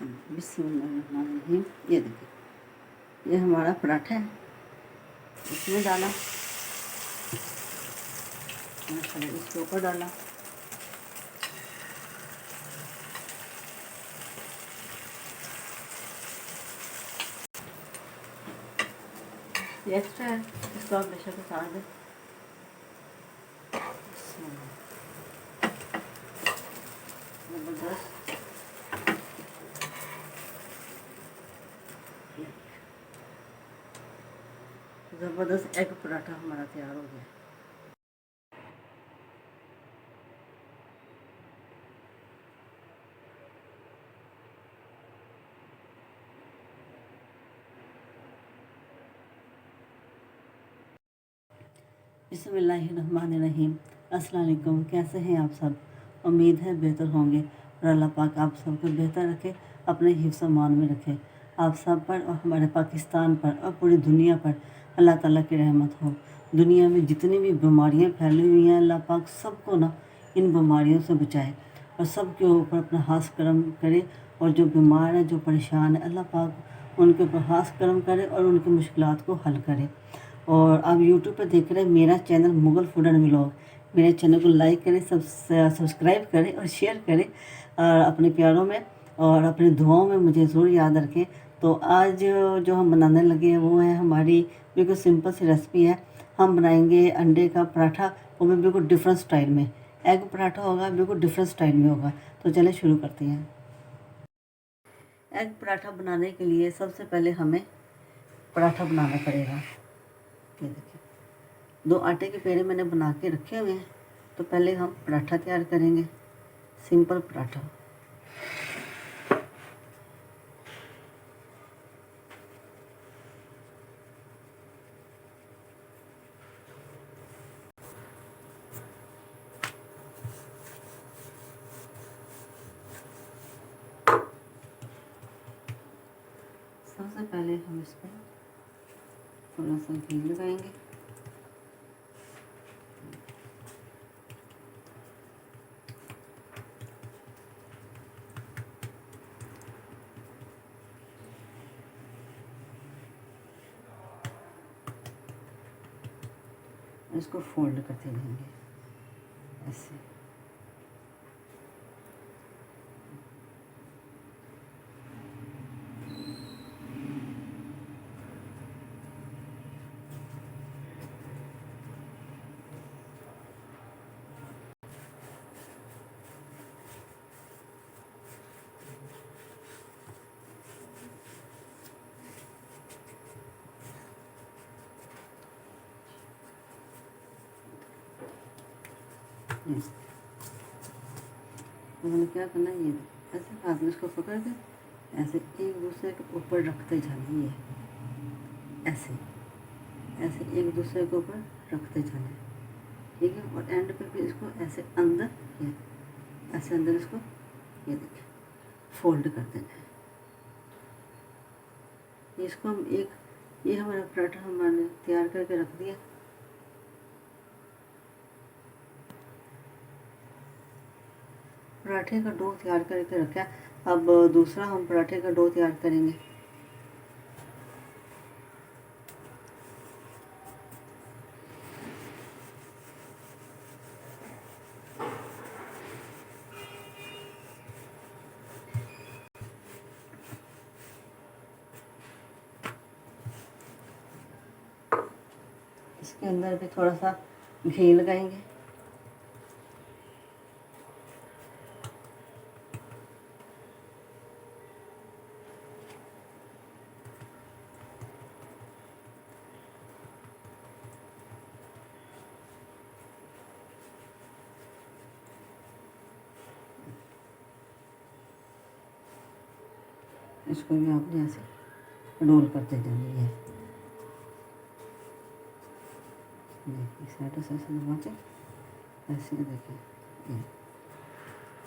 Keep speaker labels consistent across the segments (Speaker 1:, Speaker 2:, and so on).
Speaker 1: बिस्मिल्लाहिर्रहमानिर्रहीम। ये देखिए, ये हमारा पराठा है, इसमें डाला, इसके ऊपर डाला, ये एक्स्ट्रा है, इसको आप बेशक उतार दें। ज़बरदस्त ज़बरदस्त एग पराठा हमारा तैयार हो गया। बिस्मिल्लाहिर्रहमानिर्रहीम। अस्सलाम वालेकुम। कैसे हैं आप सब? उम्मीद है बेहतर होंगे और अल्लाह पाक आप सबको बेहतर रखे, अपने हिफ्ज़ अमान में रखे। आप सब पर और हमारे पाकिस्तान पर और पूरी दुनिया पर अल्लाह ताला की रहमत हो। दुनिया में जितनी भी बीमारियां फैली हुई हैं, अल्लाह पाक सबको ना इन बीमारियों से बचाए और सब के ऊपर अपना हाथ करम करे। और जो बीमार है, जो परेशान है, अल्लाह पाक उनके ऊपर हाथ करम करे और उनकी मुश्किलात को हल करे। और आप यूट्यूब पर देख रहे हैं मेरा channel Mughal food and vlog. मेरे चैनल को लाइक करें, सब्सक्राइब करें और शेयर करें और अपने प्यारों में और अपनी दुआओं में मुझे ज़रूर याद रखें। तो आज जो हम बनाने लगे हैं वो है हमारी बिल्कुल सिंपल सी रेसिपी है। हम बनाएंगे अंडे का पराठा, वो भी बिल्कुल डिफरेंट स्टाइल में। एग पराठा होगा, बिल्कुल डिफरेंट स्टाइल में होगा। तो चलिए शुरू करते हैं। एग पराठा बनाने के लिए सबसे पहले हमें पराठा बनाना पड़ेगा। ये देखिए, 2 आटे के पेड़े मैंने बना के रखे हुए हैं। तो पहले हम पराठा तैयार करेंगे, सिंपल पराठा। सबसे पहले हम इस पर थोड़ा सा घी लगाएंगे। इसको फोल्ड करते रहेंगे ऐसे। तो हमें क्या करना है, ये ऐसे हाथ में इसको पकड़ के ऐसे एक दूसरे के ऊपर रखते जाना। ये ऐसे ऐसे एक दूसरे के ऊपर रखते जाना, ठीक है। और एंड पे भी इसको ऐसे अंदर, ये ऐसे अंदर इसको, ये देखिए, फोल्ड कर देना है। इसको हम ये हमारा पराठा हमने तैयार करके रख दिया। पराठे का डो तैयार करके रखा। अब दूसरा हम पराठे का डो तैयार करेंगे। इसके अंदर भी थोड़ा सा घी लगाएंगे। इसको भी आपने ऐसे रोल करते जाएंगे। ये देखिए, साइड से ऐसे दबा के ऐसे, देखिए ये।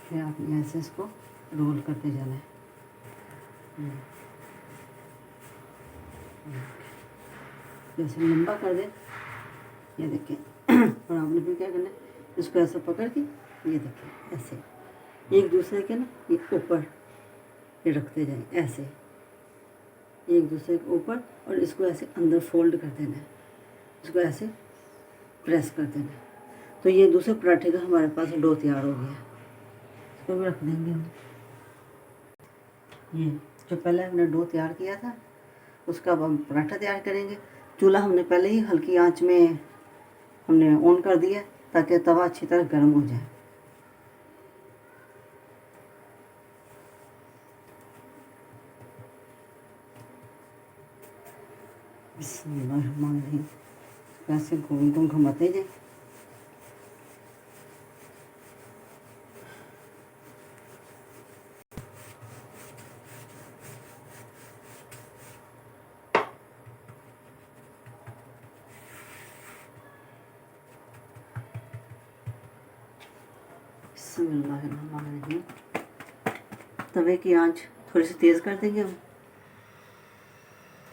Speaker 1: फिर आपने ऐसे इसको रोल करते जाना है। जैसे लंबा कर दे, ये देखिए। और आपने फिर क्या करना है, इसको ऐसे पकड़ के, ये देखिए ऐसे एक दूसरे के ना ये ऊपर ये रखते जाएं ऐसे, एक दूसरे के ऊपर, और इसको ऐसे अंदर फोल्ड कर देना है, इसको ऐसे प्रेस कर देना है। तो ये दूसरे पराठे का हमारे पास डो तैयार हो गया। इसको भी रख देंगे हम। ये जो पहले हमने डो तैयार किया था उसका अब हम पराठा तैयार करेंगे। चूल्हा हमने पहले ही हल्की आंच में हमने ऑन कर दिया ताकि तवा अच्छी तरह गर्म हो जाए। बिस्मिल्लाहिर्रहमानिर्रहीम। ऐसे गोल गोल घुमाते जाए। बिस्मिल्लाहिर्रहमानिर्रहीम। तवे की आंच थोड़ी सी तेज़ कर देंगे हम।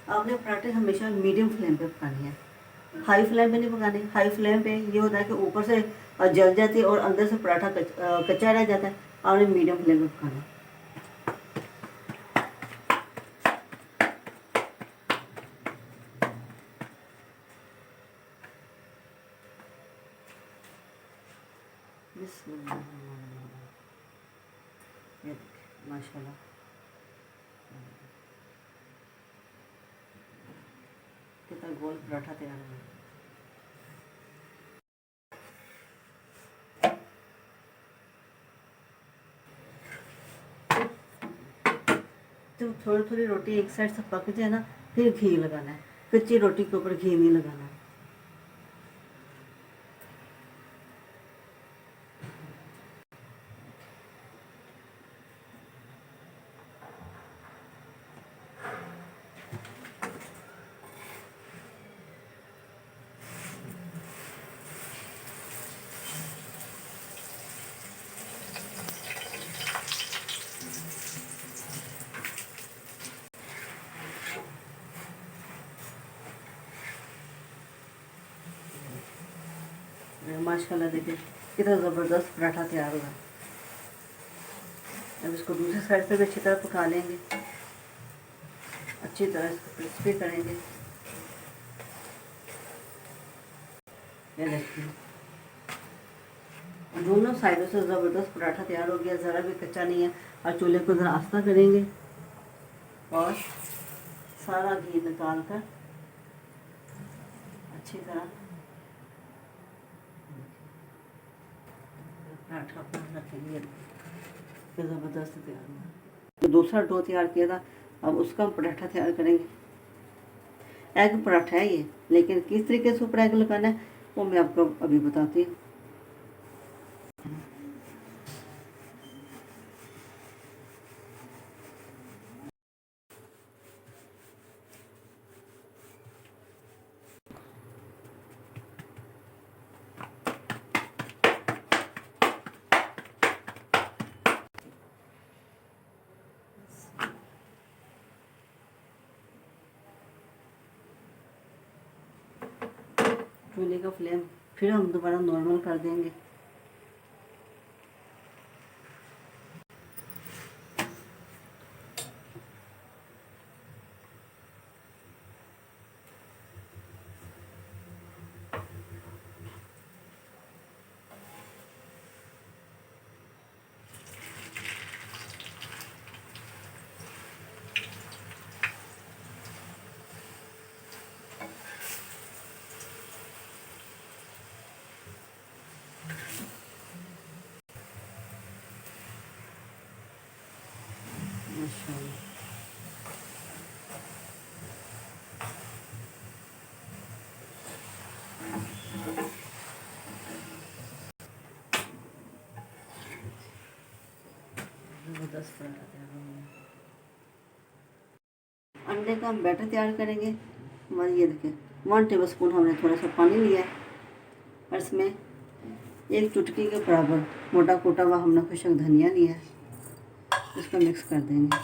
Speaker 1: आपने पराठे हमेशा मीडियम फ्लेम पे पकानी है, हाई फ्लेम पे नहीं पकाने। हाई फ्लेम पे ये होता है कि ऊपर से जल जाती है और अंदर से पराठा कच्चा रह जाता है। आपने मीडियम फ्लेम पे पकाना है। ये देखिए माशाल्लाह कितना गोल पराठा तैयार हुआ। तो थोड़ी थोड़ी रोटी एक साइड से पक जाए ना, फिर घी लगाना है। कच्ची रोटी के ऊपर घी नहीं लगाना है। माशाल्लाह देखिए कितना ज़बरदस्त पराठा तैयार हुआ। अब इसको दूसरी साइड से भी अच्छी तरह पका लेंगे, अच्छी तरह इसको क्रिस्पी करेंगे। ये देखिए दोनों साइडों से ज़बरदस्त पराठा तैयार हो गया, ज़रा भी कच्चा नहीं है। और चूल्हे को ज़रा आस्था करेंगे और सारा घी निकाल कर अच्छी तरह पराठा अपना रखेंगे। ज़बरदस्त तैयार हुआ। तो दूसरा डो तैयार किया था, अब उसका पराठा तैयार करेंगे। एग पराठा है ये, लेकिन किस तरीके से ऊपर एग लगाना है वो मैं आपको अभी बताती हूँ। चूल्हे का फ्लेम फिर हम दोबारा नॉर्मल कर देंगे। माशाल्लाह ज़बरदस्त पराठा तैयार हो गया। अंडे का हम बैटर तैयार करेंगे। हमारी ये देखिए 1 टेबल स्पून हमने थोड़ा सा पानी लिया है और इसमें एक चुटकी के बराबर मोटा कूटा हुआ हमने खुशक धनिया लिया है, इसको मिक्स कर देंगे।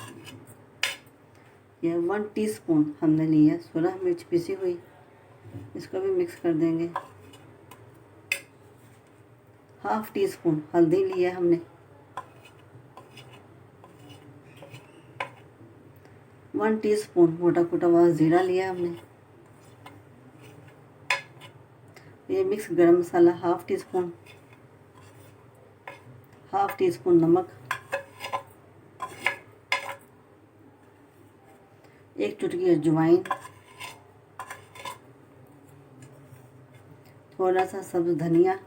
Speaker 1: यह 1 टीस्पून हमने लिया है सोलह मिर्च पिसी हुई, इसको भी मिक्स कर देंगे। हाफ टी स्पून हल्दी लिया है हमने, 1 टीस्पून मोटा कुटा हुआ ज़ीरा लिया हमने। ये मिक्स गरम मसाला हाफ टी स्पून नमक, 1 चुटकी अजवाइन, थोड़ा सा सब्ज़ धनिया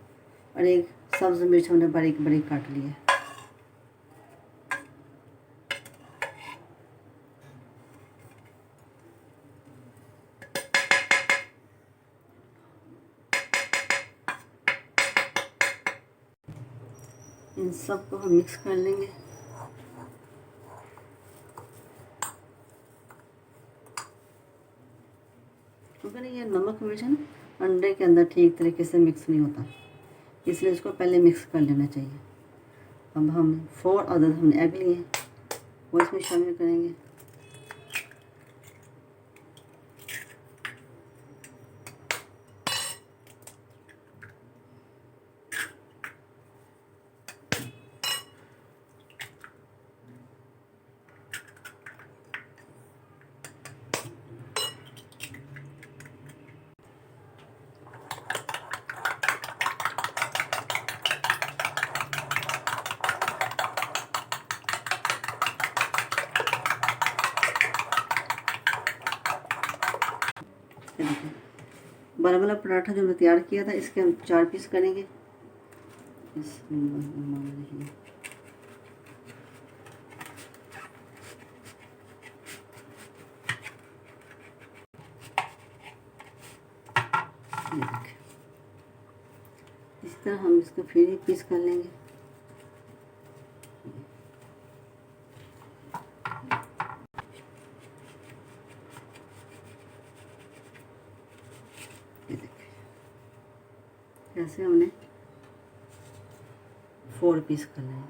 Speaker 1: और 1 सब्ज़ मिर्च हमने बारीक बारीक काट लिया। इन सब को हम मिक्स कर लेंगे। क्योंकि ये नमक मिर्च है ना अंडे के अंदर ठीक तरीके से मिक्स नहीं होता, इसलिए इसको पहले मिक्स कर लेना चाहिए। अब हम 4 अदद हमने एग लिए वो इसमें शामिल करेंगे। बड़ा वाला पराठा जो हमने तैयार किया था इसके हम 4 पीस करेंगे। इस तरह हम इसको फिर एक पीस कर लेंगे। ऐसे हमने 4 पीस करना है।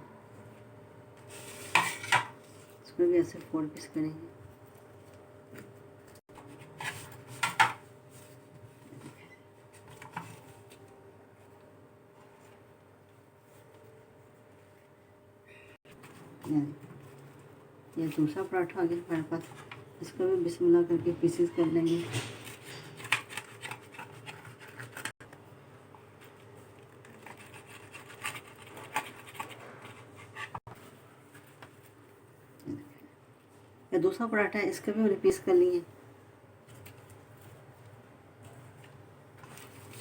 Speaker 1: इसको भी ऐसे 4 पीस करेंगे। ये दूसरा पराठा आ गया हमारे पास, इसको भी बिस्मिल्लाह करके पीसेस कर लेंगे। ये दूसरा पराठा है, इसका भी हमने पीस कर लिए,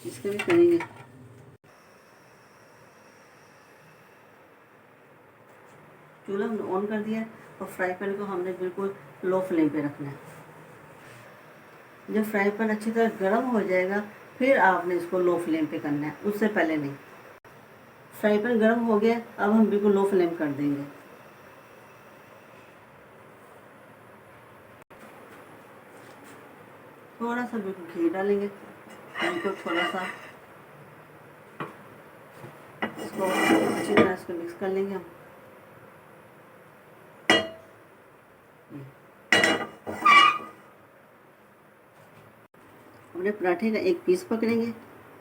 Speaker 1: इसका भी करेंगे। चूल्हा हमने ऑन कर दिया और फ्राई पैन को हमने बिल्कुल लो फ्लेम पे रखना है। जब फ्राई पैन अच्छी तरह गर्म हो जाएगा फिर आपने इसको लो फ्लेम पे करना है, उससे पहले नहीं। फ्राई पैन गर्म हो गया, अब हम बिल्कुल लो फ्लेम कर देंगे। थोड़ा सा बिल्कुल घी डालेंगे, बिल्कुल थोड़ा सा, इसको अच्छी तरह इसको मिक्स कर लेंगे हम। अपने पराठे का एक पीस पकड़ेंगे,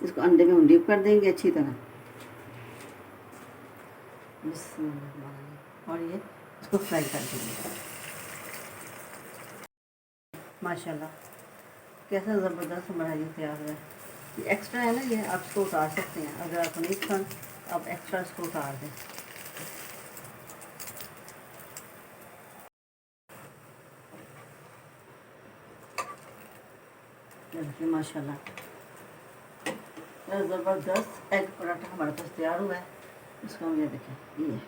Speaker 1: इसको अंडे में हम डिप कर देंगे अच्छी तरह, और ये इसको फ्राई कर देंगे। माशाल्लाह कैसा ज़बरदस्त हमारा ये तैयार हुआ है। ये एक्स्ट्रा है ना, ये आप इसको उतार सकते हैं, अगर आपको नहीं पसंद आप एक्स्ट्रा इसको उतार दें। देखिए माशाल्लाह ज़बरदस्त एग पराठा हमारे पास तैयार हुआ है। इसको हम ये देखें, ये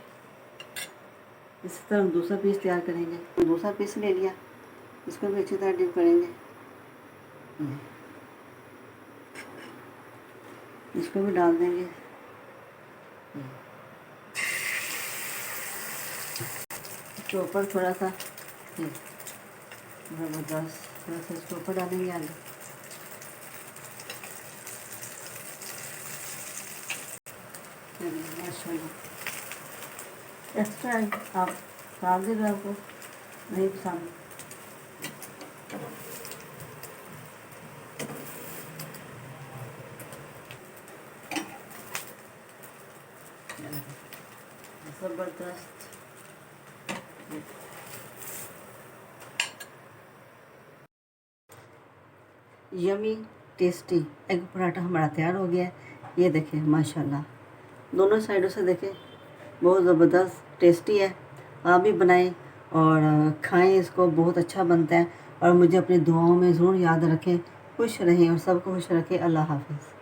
Speaker 1: इसी तरह हम दूसरा पीस तैयार करेंगे। दूसरा पीस ले लिया, इसको भी अच्छी तरह डिप करेंगे। इसको भी डाल देंगे। इसके ऊपर थोड़ा सा ज़बरदस्त थोड़ा सा इसके ऊपर डालेंगे आलू। माशाल्लाह एक्स्ट्रा आप डाल दीजिए, आपको नहीं पसंद ज़बरदस्त। यमी टेस्टी एग पराठा हमारा तैयार हो गया है। ये देखें माशाल्लाह, दोनों साइडों से देखें, बहुत ज़बरदस्त टेस्टी है। आप भी बनाएं और खाएं इसको, बहुत अच्छा बनता है। और मुझे अपनी दुआओं में ज़रूर याद रखें। खुश रहें और सबको खुश रखें। अल्लाह हाफ़िज़।